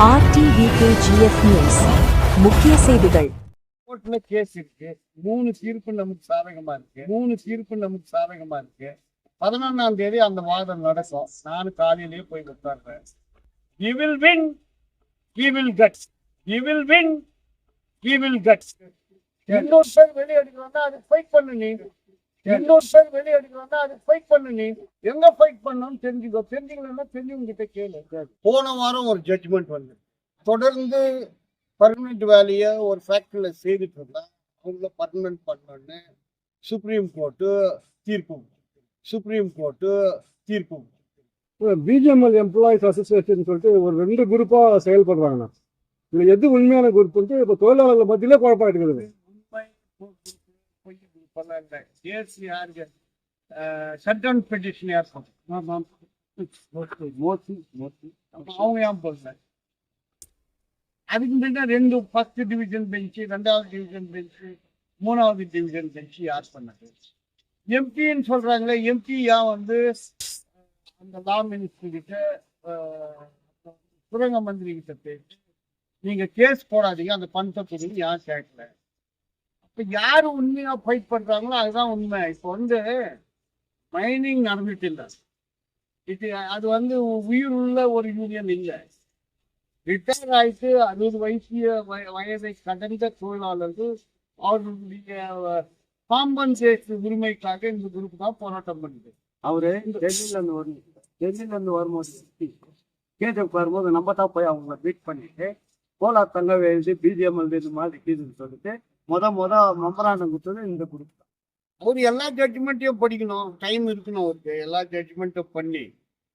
RTVKGF News முக்கிய செய்திகள். கோர்ட்ல கேஸ் இருக்கு. 3 தீர்ப்பு நமக்கு சாதகமா இருக்கு. 11ஆம் தேதி அந்த வாதம் நடக்கும். நான் காலையிலேயே போய் உட்கார்றேன். We will win. இன்னொரு பேர் வெளியே அடிக்கிறோம்னா அது ஃபைட் பண்ணு நீ. எங்க ஃபைட் பண்ணணும்னு தெரிஞ்சுக்கோ. தெரிஞ்சுக்கலன்னா தெரிஞ்சவங்கிட்ட கேளு. போன வாரம் ஒரு ஜட்ஜ்மெண்ட் வந்து தொடர்ந்து பர்மனெண்ட் வேலையை ஒரு ஃபேக்டரியில் செய்துட்டு இருந்தா அவங்கள பர்மனெண்ட் பண்ணணும்னு சுப்ரீம் கோர்ட்டு தீர்ப்பு. பிஜிஎம்எல் எம்ப்ளாயிஸ் அசோசியேஷன் சொல்லிட்டு ஒரு 2 குரூப்பா செயல்படுறாங்க. இதுல எது உண்மையான குரூப் இப்போ தொழிலாளர்கள் மத்தியிலே குழப்பாயிட்டு இருக்குது. ஷட்டவுன் பெட்டிஷன் யார் அவங்க ஏன் போடல? அதுக்கு முன்னாடி 2 ஃபர்ஸ்ட் டிவிஷன் பெஞ்சு, 2வது டிவிஷன் பெஞ்சு, 3வது டிவிஷன் பெஞ்சு யார் பண்ணது? எம்பின்னு சொல்றாங்களே, எம்பி ஏன் வந்து அந்த லா மினிஸ்டர் கிட்ட சுரங்க மந்திரி கிட்ட பேசி நீங்க கேஸ் போடாதீங்க, அந்த பணத்தை கொடுங்க யார் கேட்கல? அப்ப யாரு உண்மையா ஃபைட் பண்றாங்களோ அதுதான் உண்மை. இப்போ வந்து மைனிங் நடந்துட்டு இல்லை. அது வந்து உயிர் உள்ள ஒரு யூனியன் இல்லை. ரிட்டையர் ஆயிட்டு 60 வயதை கடந்த தொழிலாளர்கள் அவர்களுடைய காம்பன்சேஷன் உரிமைக்காக இந்த குரூப் தான் போராட்டம் பண்ணுது. அவரு டெல்லியில இருந்து வரும்போது கேட்டு வரும்போது நம்ம தான் போய் அவங்க மீட் பண்ணிட்டு போலார் தங்க எழுதி பிஜிஎம்எல் இது மாதிரி சொல்லிட்டு மொத மெம்பராண்டம் கொடுத்தது இந்த குரூப் தான். அவரு எல்லா ஜட்ஜ்மெண்ட்டையும் படிக்கணும், டைம் இருக்கணும் அவருக்கு. எல்லா ஜட்ஜ்மெண்ட்டும் பண்ணி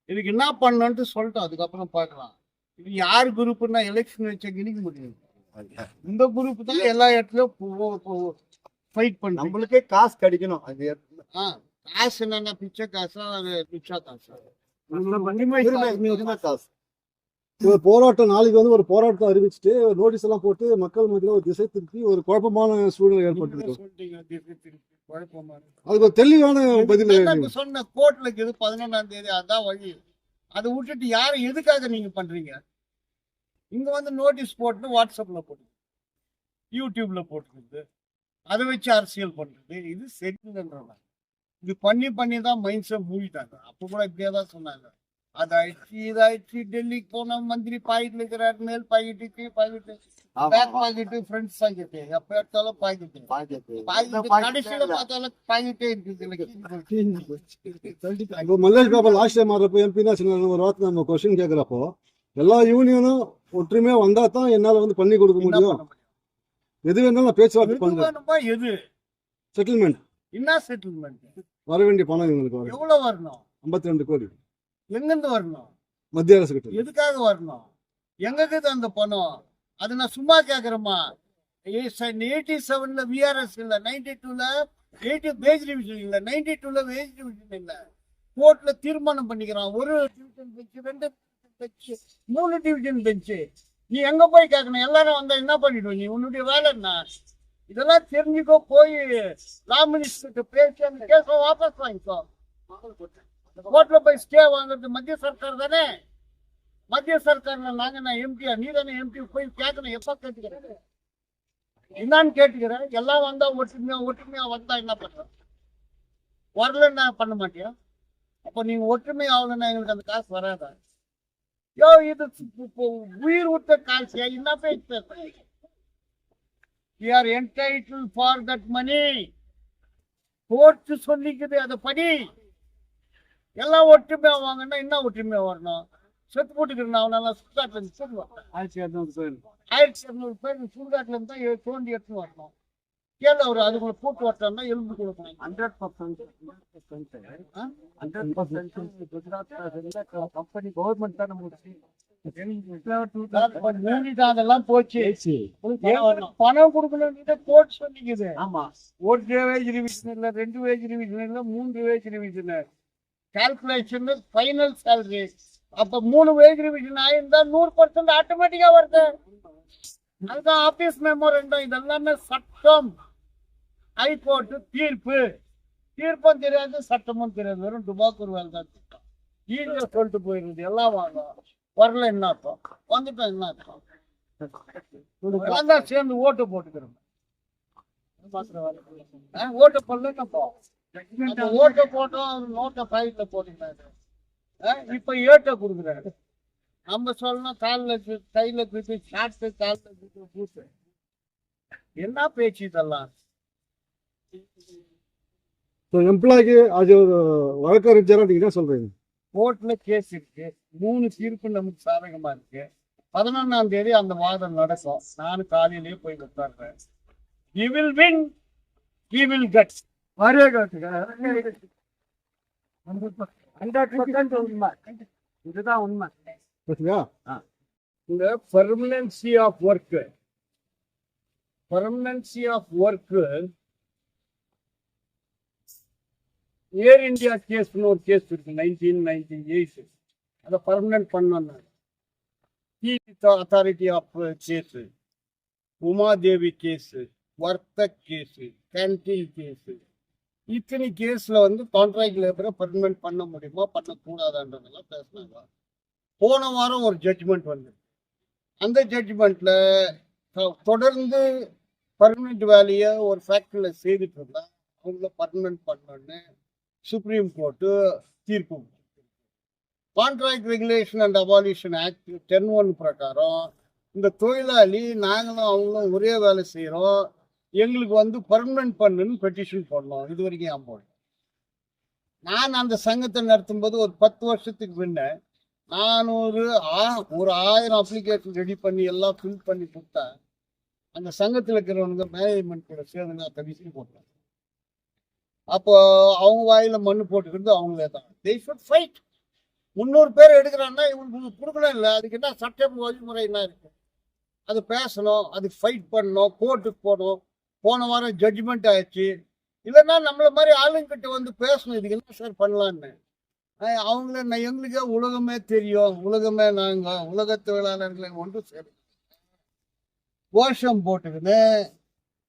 இதுக்கு என்ன பண்ணணும்ட்டு சொல்லிட்டோம். அதுக்கப்புறம் பார்க்கலாம். இது யார் குரூப்னா எலெக்ஷன் வச்ச கிணிக்க முடியும். இந்த குரூப் தான் எல்லா இடத்துலயும் ஃபைட் பண்ண. நம்மளுக்கே காசு கிடைக்கணும். அது காசு என்னன்னா பிச்சை காசா, பிச்சா காசா? காசு. ஒரு போராட்டம் நாளைக்கு வந்து ஒரு போராட்டம் அறிவிச்சுட்டு நோட்டீஸ் எல்லாம் போட்டு மக்கள் மத்தியில ஒரு திசை திருப்பி ஒரு குழப்பமான சூழ்நிலை ஏற்பட்டு அதுக்கு ஒரு தெளிவான பதில் சொன்ன கோர்ட்ல இருக்குது 11ஆம் தேதி. அதான் வழி. அதை விட்டுட்டு யாரும் எதுக்காக நீங்க பண்றீங்க? இங்க வந்து நோட்டீஸ் போட்டு வாட்ஸ்அப்ல போட்டு, யூடியூப்ல போட்டுருக்குது, அதை வச்சு அரசியல் பண்றது இது சரின்றத. இது பண்ணி தான் மைண்ட் செட் மூடிட்டாங்க. அப்ப கூட இப்படியே தான் சொன்னாங்க. இதாயிடுச்சு. டெல்லிக்கு போன மந்திரி பாக்கெட்ல இருக்கிறாரு, மேல் பாக்கெட்டு, கீழ் pocket, back pocket, friends pocket, எப்ப எடுத்தாலும் பாக்கெட்டு, கடைசியில பார்த்தாலும் பாக்கெட்டே இருக்குது. மல்லேஷ் பாபா லாஸ்ட் டைம் வரப்போ எம்பி தான் ஒரு வார்த்தை நம்ம கொஸ்டின் கேட்கிறப்போ எல்லா யூனியனும் ஒற்றுமையா வந்தா தான் என்னால வந்து பண்ணி கொடுக்க முடியும். எது வேணாலும் பேச்சுவார்த்தை பண்றேன். எது செட்டில்மெண்ட்? என்ன செட்டில்மெண்ட்? வர வேண்டிய பணம் எங்களுக்கு எவ்வளவு வரணும்? 52 கோடி. எங்கிருந்து வரணும்? மத்திய அரசு கிட்ட. எதுக்காக வரணும்? எங்களுக்கு அந்த பணம்? அது நான் சும்மா கேக்குறேமா? 87ல விஆர்எஸ் இல்ல, 92ல 80 வேஜ் ரிவிஷன் இல்ல, 92ல வேஜ் ரிவிஷன் இல்ல. கோர்ட்ல தீர்மானம் பண்ணிக்கிறான். ஒரு டிவிஷன் பெஞ்சு, 2 பெஞ்சு, 3 டிவிஷன் பெஞ்சு. நீ எங்க போய் கேட்கணும்? எல்லாரும் வந்தா என்ன பண்ணிடுவோம்? நீ உன்னுடைய வேலை என்ன? இதெல்லாம் தெரிஞ்சுக்கோ. போய் லா மினிஸ்டர் பேசி அந்த கேஸ வாபஸ் வாங்கிக்கோ. கோர்ட்ல போய் ஸ்டே வாங்குறது மத்திய சர்க்கார் தானே. மத்திய சர்க்கார்ல நான் எம்பியா? நீ தானே எம்பி. போய் கேட்கணும். எப்ப கேட்டுக்கிறேன்? என்னான்னு கேட்டுக்கிறேன். எல்லாம் வந்தா ஒற்றுமையா வந்தா என்ன பண்ற? வரலன்னா பண்ண மாட்டியா? அப்ப நீங்க ஒற்றுமை ஆகலன்னா எங்களுக்கு அந்த காசு வராதா? யோ, இது உயிர் விட்ட காசு. என்ன பேச்சு பேச? We are entitled for that money. Court சொல்லிக்குது, அதை படி. எல்லாம் ஒற்றுமையா வாங்கன்னா என்ன ஒற்றுமையா வரணும்? செத்து போட்டுக்கிறேன் அவனால சுடுகாட்டுல இருந்து சொல்லுவான். 1200 பேர் சுடுகாட்டுல இருந்தா தோண்டி எடுத்து வரணும். கேள்வி அவரு அதுக்குள்ள போட்டு வரட்டோம்னா எலும்பு கொடுக்கணும். 100% கம்பெனி கவர்மெண்ட் தானே முடிச்சு அதெல்லாம் போச்சு. பணம் கொடுக்கணும் கோர்ட் சொல்லிக்குது. ஆமா, 1 வேஜ் ரிவிஷன் இல்ல, 2 வேஜ் ரிவிஷன் இல்ல, 3 wage revision calculation final salary. அப்ப 3 வேஜ் ரிவிஷன் ஆயிருந்தா 100% ஆட்டோமேட்டிக்கா வருது. அதுதான் ஆபீஸ் மெமோரண்டம். இதெல்லாமே சட்டம். ஹைகோர்ட் தீர்ப்பும் தெரியாது, சட்டமும் தெரியாது. வெறும் டுபாக்கூர் வேலை தான். ஈஸியா சொல்லிட்டு போயிருது. எல்லாம் வாங்க. வரல என்ன அர்த்தம், வந்துட்டோம் என்ன அர்த்தம்? எல்லாம் தான் சேர்ந்து ஓட்டு போட்டுக்கிறோம். ஓட்டு போடலப்போ ஓட்டு போட்டோம், நோட்டை பாக்கெட்ல போட்டுக்கிறாரு. இப்ப ஏட்ட கொடுக்குறாரு. நம்ம சொல்லணும் காலில் கையில குத்து ஷார்ட்டு காலில் குத்து பூத்து. என்ன பேச்சு இதெல்லாம்? எம்ப்ளாய்க்கு அது ஒரு வழக்கறிஞரா நீங்க என்ன சொல்றீங்க? கோர்ட்ல கேஸ் இருக்கு, 3 தீர்ப்பு நமக்கு சாதகமா இருக்கு. 11ஆம் தேதி அந்த வாதம் நடக்கும். நானும் காலையிலேயே போய் உட்கார்றேன். He will win, he will get. மாதிரியே கேட்டுங்க 100% உண்மை. இதுதான் உண்மை. பேசுங்க. இந்த permanency of work Air India கேஸ்னு ஒரு கேஸ் இருக்கு 1998. அதை பர்மனன்ட் பண்ணாங்க. Authority of case, Umadevi case, Vartak case, canteen case, இத்தனை கேஸ்ல வந்து கான்ட்ராக்ட் லேபரை பர்மனன்ட் பண்ண முடியுமா பண்ணக்கூடாதுன்றதெல்லாம் பேசினாங்க. போன வாரம் ஒரு ஜட்ஜ்மெண்ட் வந்து அந்த ஜட்ஜ்மெண்ட்ல தொடர்ந்து பர்மனன்ட் வேலையை ஒரு ஃபேக்டரியில செய்துட்டு இருந்தா அவங்கள பர்மனன்ட் பண்ணணும்னு சுப்ரீம் கோர்ட்டு தீர்ப்பு. Contract regulation and abolition act 10(1) பிரகாரம் இந்த தொழிலாளி நாங்களும் அவங்களும் ஒரே வேலை செய்கிறோம், எங்களுக்கு வந்து பர்மனன்ட் பண்ணுன்னு பெட்டிஷன் போடணும். இது வரைக்கும் ஏன் போடணும்? நான் அந்த சங்கத்தை நடத்தும்போது ஒரு 10 வருஷத்துக்கு முன்ன நான் ஒரு 1000 அப்ளிகேஷன் ரெடி பண்ணி எல்லாம் ஃபில் பண்ணி கொடுத்தேன். அந்த சங்கத்தில் இருக்கிறவங்க மேனேஜ்மெண்ட் கூட சேர்ந்து நான் கமிஷன் போட்டேன். அப்போ அவங்க வாயில மண்ணு போட்டுக்கிறது அவங்களே தான். they should fight. 300 பேர் எடுக்கிறாங்கன்னா இவங்களுக்கு கொடுக்கணும் இல்லை, அதுக்கு என்ன சட்டம் வழிமுறை என்ன இருக்கு? அது பேசணும், அதுக்கு ஃபைட் பண்ணணும், கோர்ட்டுக்கு போகணும். போன வாரம் ஜட்ஜ்மெண்ட் ஆயிடுச்சு. இல்லைன்னா நம்மள மாதிரி ஆளுங்கிட்ட வந்து பேசணும், இதுக்கு என்ன சார் பண்ணலான்னு. அவங்கள எங்களுக்கே உலகமே தெரியும், உலகமே நாங்கள் உலக தொழிலாளர்களை ஒன்று சரி கோஷம் போட்டுக்கின்னு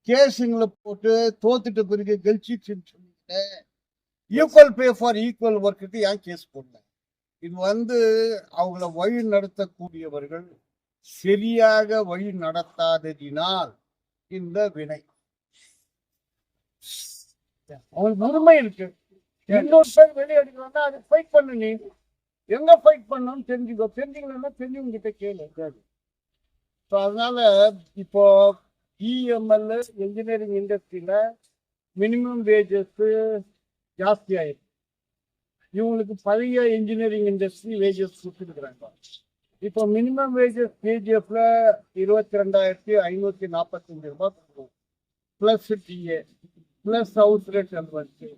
கேஸுங்களை போட்டு தோத்துட்டு பிறகு கெல்ச்சின்னு சொல்லிட்டு ஈக்குவல் பே ஃபார் ஈக்குவல் ஒர்க்குக்கு ஏன் கேஸ் போடல? இது வந்து அவங்கள வழி நடத்தக்கூடியவர்கள் சரியாக வழி நடத்தாததினால் இந்த வினை. அவங்களுக்கு உரிமை இருக்கு. இன்னொரு பேர் வெளியே எடுக்கணும்னா அது ஃபைட் பண்ணு. நீ எங்க ஃபைட் பண்ணணும்னு தெரிஞ்சுக்கோ. தெரிஞ்சுக்கலன்னா தெரிஞ்சவங்க கிட்ட கேளு. ஸோ அதனால இப்போ இஎம்எல் இன்ஜினியரிங் இண்டஸ்ட்ரியில மினிமம் வேஜஸ் ஜாஸ்தி ஆயிருக்கு. இவங்களுக்கு பழைய இன்ஜினியரிங் இண்டஸ்ட்ரி வேஜஸ் கொடுத்துருக்குறாங்க. இப்போ மினிமம் வேஜஸ் கேஜிஎஃப்ல 22,545 ரூபாய் கொடுக்கணும். Plus DA, plus house rent allowance,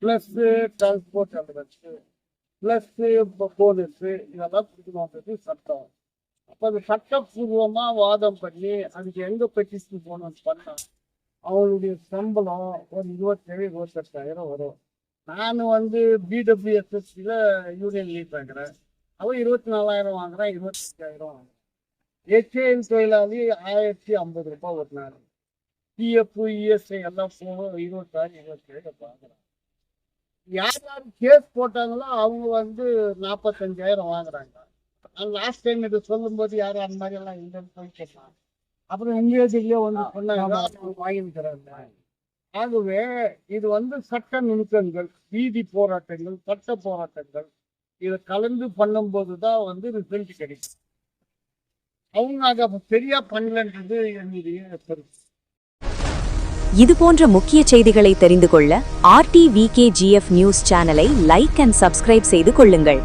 plus transport allowance, plus bonus, இதெல்லாம் கொடுக்கணுன்றது சட்டம். அப்போ அது சட்டப்பூர்வமாக வாதம் பண்ணி அதுக்கு எங்கே பெட்டிஷன் போகணும்னு பண்ணால் அவங்களுடைய சம்பளம் ஒரு 27,000-28,000 வரும். நான் வந்து பிடபிள்யூஎஸ்எஸ்சியில் யூனியன் லீட் வாங்குறேன். அவன் 24,000 வாங்குறான், 25,000 வாங்குறான். ஹெச்ஏஎன் தொழிலாளி 1,050 ரூபாய் ஒரு நாள். பிஎஃப் இஎஸ்ஐ எல்லாம் போக 26,000-27,000 வாங்குறான். யார் யார் கேஸ் போட்டாங்களோ அவங்க வந்து 45,000 வாங்குறாங்க. லாஸ்ட் டைம் இது சொல்லும்போது யாரும் அந்த மாதிரி எல்லாம் இல்லைன்னு போய் கேட்டாங்க. அப்புறம் இங்கிலீஷ்லயே வந்து சொன்னாங்க வாங்கிக்கிறாங்க. ஆகவே இது வந்து சட்ட நுணுக்கங்கள், வீதி போராட்டங்கள், சட்ட போராட்டங்கள் இதை கலந்து பண்ணும்போது தான் வந்து ரிசல்ட் கிடைக்கும். அவங்க அதை சரியா பண்ணலன்றது என்னுடைய கருத்து. இது போன்ற முக்கிய செய்திகளை தெரிந்து கொள்ள RTVKGF நியூஸ் சேனலை லைக் அண்ட் சப்ஸ்கிரைப் செய்து கொள்ளுங்கள்.